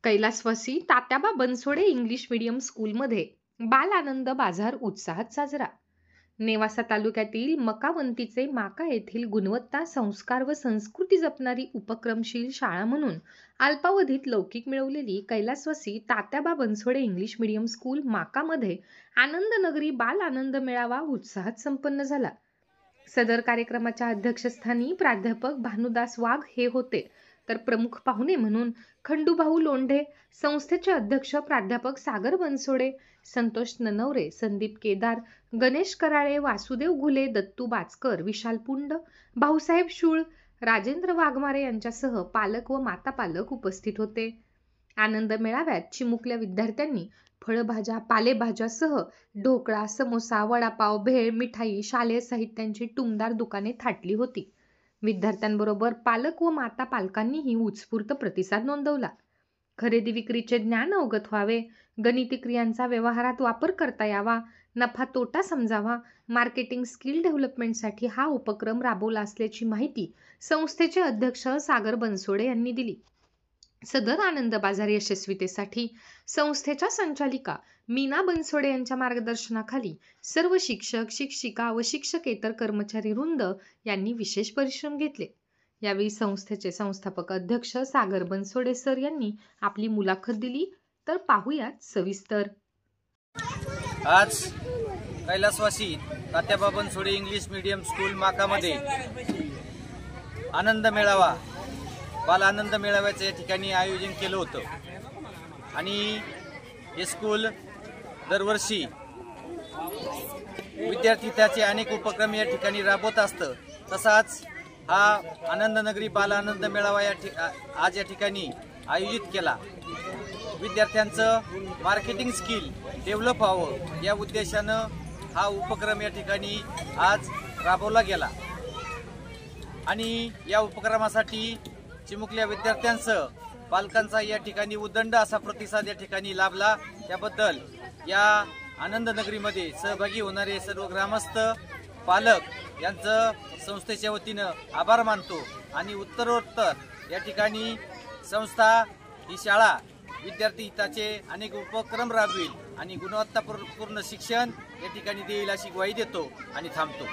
कैलासवासी Tatyaba Bansode English medium स्कूलमध्ये बाल आनंद बाजार उत्साहात साजरा। नेवासा तालुक्यातील मकावंतीचे माका येथील गुणवत्ता संस्कार व संस्कृती जपणारी उपक्रमशील शाळा म्हणून अल्पावधीत लौकिक मिळवलेली कैलासवासी Tatyaba Bansode English medium school माकामध्ये आनंद नगरी बाल आनंद मेळावा उत्साहात संपन्न झाला। सदर कार्यक्रमाच्या अध्यक्षस्थानी प्राध्यापक भानुदास वाघ हे होते, तर प्रमुख पाहुणे म्हणून खंडूभाऊ लोंढे, संस्थेचे अध्यक्ष प्राध्यापक सागर बनसोडे, संतोष ननवरे, संदीप केदार, गणेश कराळे, वासुदेव घुले, दत्तू बाचकर, विशाल पुंड, भाऊसाहेब शूळ, राजेंद्र वाघमारे यांच्यासह पालक व माता पालक उपस्थित होते। आनंद मेळाव्यात चिमुकल्या विद्यार्थ्यांनी फळभाज्या, पालेभाज्यासह ढोकळा, समोसा, वडापाव, भेळ, मिठाई, शालेय साहित्यांची टुमदार दुकाने थाटली होती। विद्यार्थ्यांबरोबर पालक व माता पालकांनीही उत्स्फूर्त प्रतिसाद नोंदवला। खरेदी विक्रीचे ज्ञान अवगत व्हावे, गणिती क्रियांचा व्यवहारात वापर करता यावा, नफा तोटा समजावा, मार्केटिंग स्किल डेव्हलपमेंटसाठी हा उपक्रम राबवला असल्याची माहिती संस्थेचे अध्यक्ष सागर बनसोडे यांनी दिली। सदर आनंद बाजार यशस्वीतेसाठी संस्थेच्या संचालिका मीना बनसोडे यांच्या मार्गदर्शनाखाली सर्व शिक्षक, शिक्षिका व शिक्षकेतर कर्मचारी वृंद यांनी विशेष परिश्रम घेतले। यावेळी संस्थेचे संस्थापक अध्यक्ष सागर बनसोडे सर यांनी आपली मुलाखत दिली, तर पाहूयात सविस्तर। आज कैलासवासी Tatyaba Bansode English medium school माकामध्ये आनंद मेळावा, बाल आनंद मेळाव्याचे या ठिकाणी आयोजन केलं होतं आणि हे स्कूल दरवर्षी विद्यार्थी त्याचे अनेक उपक्रम या ठिकाणी राबवत असतं। तसाच हा आनंद नगरी बाल आनंद मेळावा आज या ठिकाणी आयोजित केला। विद्यार्थ्यांचं मार्केटिंग स्किल डेव्हलप व्हावं या उद्देशानं हा उपक्रम या ठिकाणी आज राबवला गेला आणि या उपक्रमासाठी चिमुकल्या विद्यार्थ्यांसह पालकांचा या ठिकाणी उदंड असा प्रतिसाद या ठिकाणी लाभला। त्याबद्दल या आनंद नगरीमध्ये सहभागी होणारे सर्व ग्रामस्थ, पालक यांचं संस्थेच्या वतीनं आभार मानतो आणि उत्तरोत्तर या ठिकाणी संस्था ही शाळा विद्यार्थी हिताचे अनेक उपक्रम राबवेल आणि गुणवत्तापूर्ण शिक्षण या ठिकाणी देईल अशी ग्वाही देतो आणि थांबतो।